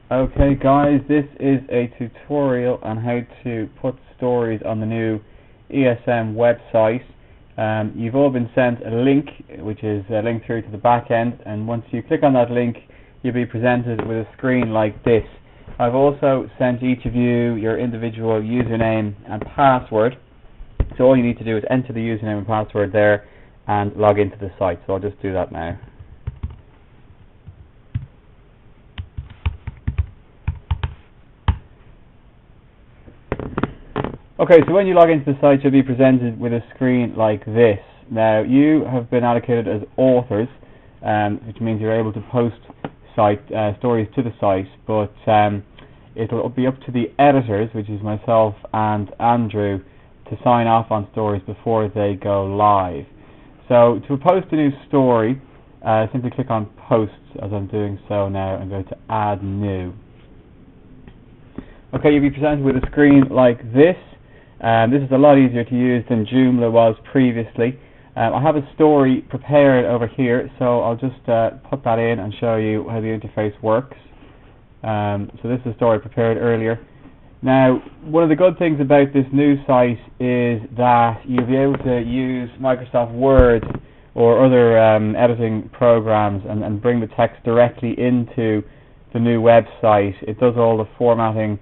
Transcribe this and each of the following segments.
Okay guys, this is a tutorial on how to put stories on the new ESM website. You've all been sent a link, which is a link through to the back end, and once you click on that link you'll be presented with a screen like this. I've also sent each of you your individual username and password, so all you need to do is enter the username and password there and log into the site. So I'll just do that now. Okay, so when you log into the site you'll be presented with a screen like this. Now you have been allocated as authors, which means you're able to post stories to the site, but it'll be up to the editors, which is myself and Andrew, to sign off on stories before they go live. So to post a new story, simply click on Posts, as I'm doing so now, and go to Add New. Okay, you'll be presented with a screen like this. This is a lot easier to use than Joomla was previously. I have a story prepared over here, so I'll just put that in and show you how the interface works. So this is a story prepared earlier. Now, one of the good things about this new site is that you'll be able to use Microsoft Word or other editing programs and bring the text directly into the new website. It does all the formatting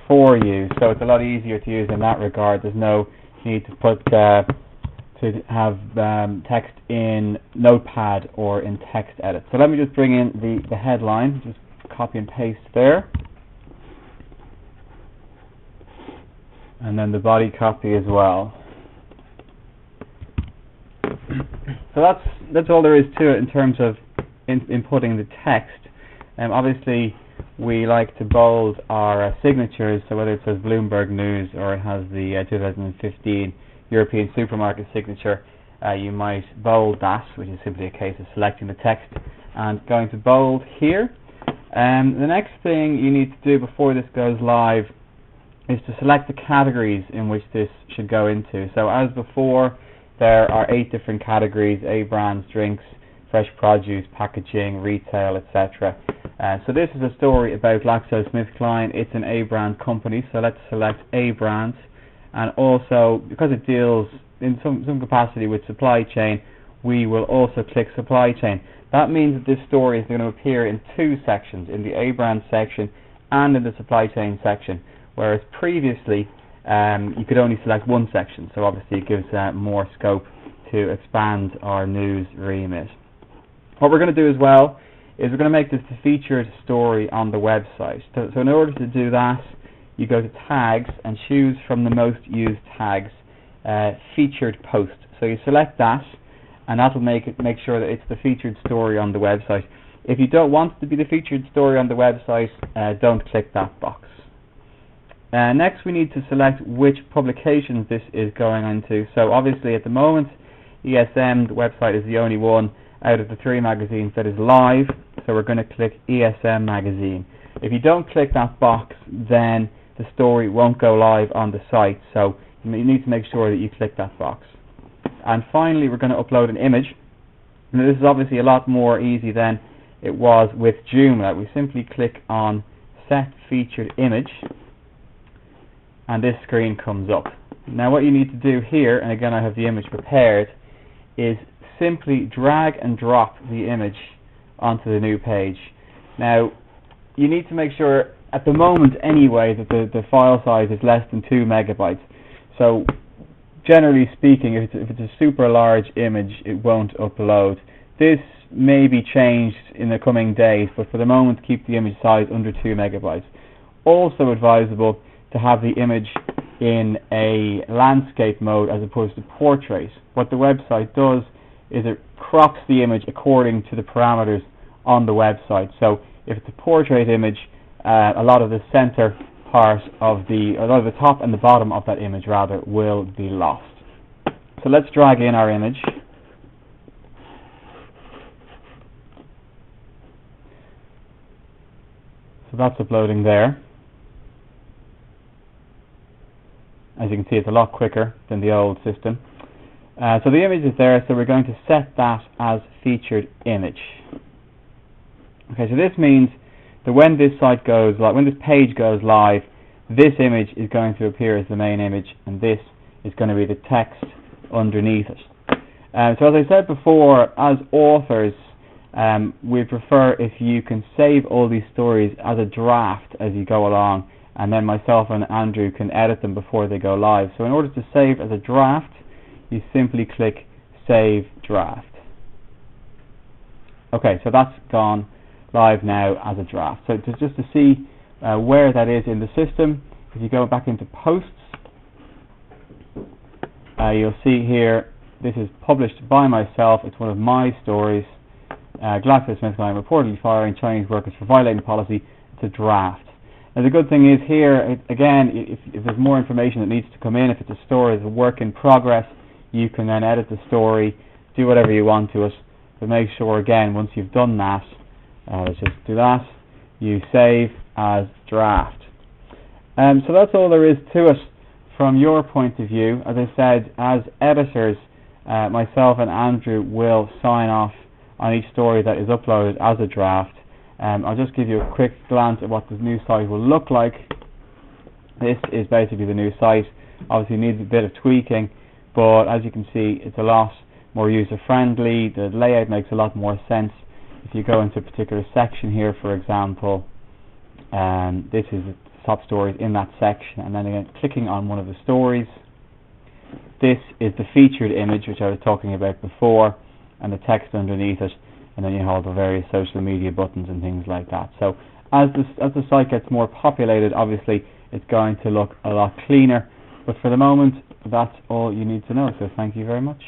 for you, so it's a lot easier to use in that regard. There's no need to put to have text in Notepad or in text edit. So let me just bring in the headline, just copy and paste there, and then the body copy as well. So that's all there is to it in terms of inputting the text. Obviously we like to bold our signatures, so whether it says Bloomberg News or it has the 2015 European supermarket signature, you might bold that, which is simply a case of selecting the text and going to bold here. The next thing you need to do before this goes live is to select the categories in which this should go into. So as before, there are 8 different categories: A brands, drinks, fresh produce, packaging, retail, etc. So this is a story about GlaxoSmithKline. It's an A brand company, so let's select A brands. And also, because it deals in some capacity with supply chain, we will also click supply chain. That means that this story is going to appear in 2 sections, in the A brand section and in the supply chain section, whereas previously you could only select 1 section, so obviously it gives more scope to expand our news remit. What we're going to do as well is we're going to make this the featured story on the website. So in order to do that, you go to Tags and choose from the most used tags, Featured Post. So you select that, and that will make sure that it's the featured story on the website. If you don't want it to be the featured story on the website, don't click that box. Next we need to select which publications this is going into. So obviously at the moment ESM, the website, is the only one out of the 3 magazines that is live, so we're going to click ESM magazine. If you don't click that box, then the story won't go live on the site, so you need to make sure that you click that box. And finally we're going to upload an image. Now this is obviously a lot more easy than it was with Joomla. We simply click on Set Featured Image and this screen comes up. Now what you need to do here, and again I have the image prepared, is simply drag and drop the image onto the new page. Now you need to make sure, at the moment anyway, that the file size is less than 2 megabytes. So generally speaking, if it's a super large image, it won't upload. This may be changed in the coming days, but for the moment keep the image size under 2 megabytes. Also advisable to have the image in a landscape mode as opposed to portrait. What the website does is it crops the image according to the parameters on the website. So if it's a portrait image, a lot of the center part of a lot of the top and the bottom of that image rather will be lost. So let's drag in our image. So that's uploading there. As you can see, it's a lot quicker than the old system. So the image is there, so we're going to set that as featured image. Okay, so this means So when this site goes live, when this page goes live, this image is going to appear as the main image, and this is going to be the text underneath it. So as I said before, as authors, we prefer if you can save all these stories as a draft as you go along, and then myself and Andrew can edit them before they go live. So in order to save as a draft, you simply click Save Draft. Okay, so that's gone live now as a draft. So just to see where that is in the system, if you go back into Posts, you'll see here, this is published by myself. It's one of my stories. GlaxoSmithKline reportedly firing Chinese workers for violating policy. It's a draft. Now the good thing is here, again, if there's more information that needs to come in, if it's a story, it's a work in progress, you can then edit the story, do whatever you want to it. But make sure, again, once you've done that, let's just do that, you save as draft. So that's all there is to it from your point of view. As I said, as editors, myself and Andrew will sign off on each story that is uploaded as a draft. I'll just give you a quick glance at what the new site will look like. This is basically the new site. Obviously needs a bit of tweaking, but as you can see, it's a lot more user-friendly. The layout makes a lot more sense. If you go into a particular section here, for example, this is the top stories in that section, and then again, clicking on one of the stories, this is the featured image which I was talking about before, and the text underneath it, and then you have the various social media buttons and things like that. So as the site gets more populated, obviously it's going to look a lot cleaner, but for the moment that's all you need to know. So thank you very much.